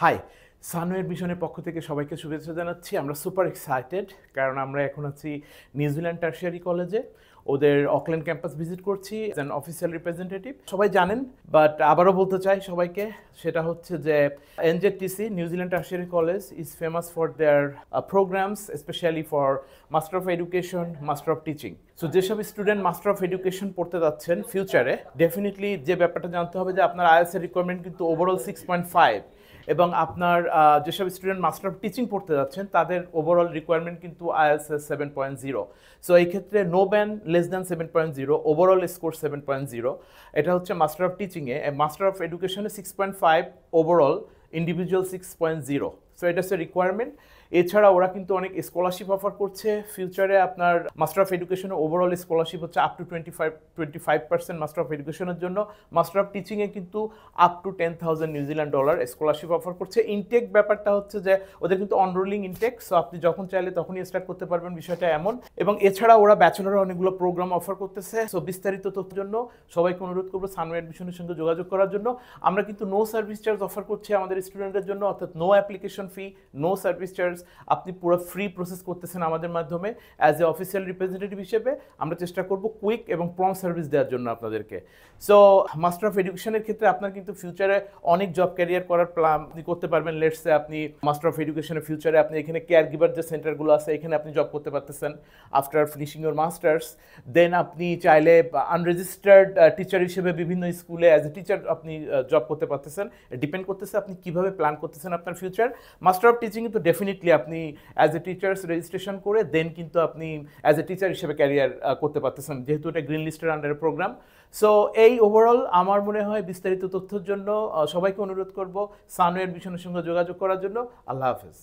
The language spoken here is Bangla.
হাই, সানওয়ের ভিশনের পক্ষ থেকে সবাইকে শুভেচ্ছা জানাচ্ছি। আমরা সুপার এক্সাইটেড কারণ আমরা এখন আছি নিউজিল্যান্ড টারশিয়ারি কলেজে। ওদের অকল্যান্ড ক্যাম্পাস ভিজিট করছি অ্যাজ অ্যান অফিসিয়াল রিপ্রেজেন্টেটিভ। সবাই জানেন, বাট আবারও বলতে চাই সবাইকে, সেটা হচ্ছে যে NZTC New Zealand tertiary college is famous for their programs, specially for master of education, master of teaching. So যেসব স্টুডেন্ট মাস্টার অফ এডুকেশন পড়তে যাচ্ছেন ফিউচারে, ডেফিনেটলি যে ব্যাপারটা জানতে হবে যে আপনার আইএলটিএস এর রিকোয়ারমেন্ট কিন্তু ওভারঅল 6.5, এবং আপনার যেসব স্টুডেন্ট মাস্টার অফ টিচিং পড়তে যাচ্ছেন তাদের ওভারঅল রিকোয়ারমেন্ট কিন্তু আইএলটিএস 7.0। সো এই ক্ষেত্রে no band less than 7.0, overall score 7.0। এটা হচ্ছে মাস্টার অফ টিচিংয়ে। মাস্টার অফ এডুকেশনে 6.5, ওভারঅল ইন্ডিভিজুয়াল 6.0। সো এটা হচ্ছে রিকোয়ারমেন্ট। এছাড়া ওরা কিন্তু অনেক স্কলারশিপ অফার করছে ফিউচারে। আপনার মাস্টার অফ এডুকেশনে ওভারঅল স্কলারশিপ হচ্ছে আপ টু 25% মাস্টার অফ এডুকেশনের জন্য। মাস্টার অফ টিচিংয়ে কিন্তু আপ টু $10,000 স্কলারশিপ অফার করছে। ইনটেক ব্যাপারটা হচ্ছে যে ওদের কিন্তু অনরোলিং ইনটেক, সো আপনি যখন চাইলে তখনই স্টার্ট করতে পারবেন, বিষয়টা এমন। এবং এছাড়া ওরা ব্যাচেলরের অনেকগুলো প্রোগ্রাম অফার করতেছে। সো বিস্তারিত তথ্যের জন্য সবাইকে অনুরোধ করবো সানওয়ে অ্যাডমিশনের সঙ্গে যোগাযোগ করার জন্য। আমরা কিন্তু নো সার্ভিস চার্জ অফার করছি আমাদের স্টুডেন্টদের জন্য, অর্থাৎ no application fee, no service charge. আপনি পুরো ফ্রি প্রসেস করতেছেন আমাদের মাধ্যমে। অ্যাজ এ অফিসিয়াল রিপ্রেজেন্টেটিভ হিসেবে আমরা চেষ্টা করব কুইক এবং প্রম্পট সার্ভিস দেওয়ার জন্য আপনাদেরকে। সো মাস্টার অফ এডুকেশনের ক্ষেত্রে আপনার কিন্তু ফিউচারে অনেক জব ক্যারিয়ার করার প্ল্যান আপনি করতে পারবেন। লেটসে আপনি মাস্টার অফ এডুকেশনের ফিউচারে আপনি এখানে কেয়ার গিভার যে সেন্টারগুলো আছে এখানে আপনি জব করতে পারতেছেন আফটার ফিনিশিং ইউর মাস্টার্স। দেন আপনি চাইলে আনরেজিস্টার্ড টিচার হিসেবে বিভিন্ন স্কুলে অ্যাজ এ টিচার আপনি জব করতে পারতেছেন। ডিপেন্ড করতেছে আপনি কীভাবে প্ল্যান করতেছেন আপনার ফিউচার। মাস্টার অফ টিচিং কিন্তু ডেফিনেটলি আপনি অ্যাজ এ টিচার্স রেজিস্ট্রেশন করে দেন কিন্তু আপনি অ্যাজ এ টিচার হিসেবে ক্যারিয়ার করতে পারতেছেন, যেহেতু এটা গ্রিন লিস্টের আন্ডারে প্রোগ্রাম। সো এই ওভারঅল আমার মনে হয় বিস্তারিত তথ্যের জন্য সবাইকে অনুরোধ করব সানওয়ে অ্যাডমিশনের সঙ্গে যোগাযোগ করার জন্য। আল্লাহ হাফেজ।